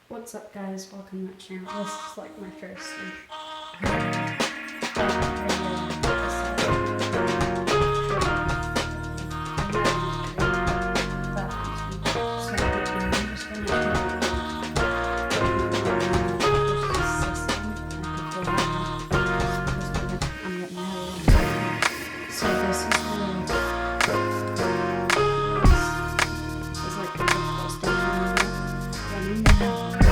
What's up, guys? Welcome to my channel. This is like my first So this is like the first thing I'm running.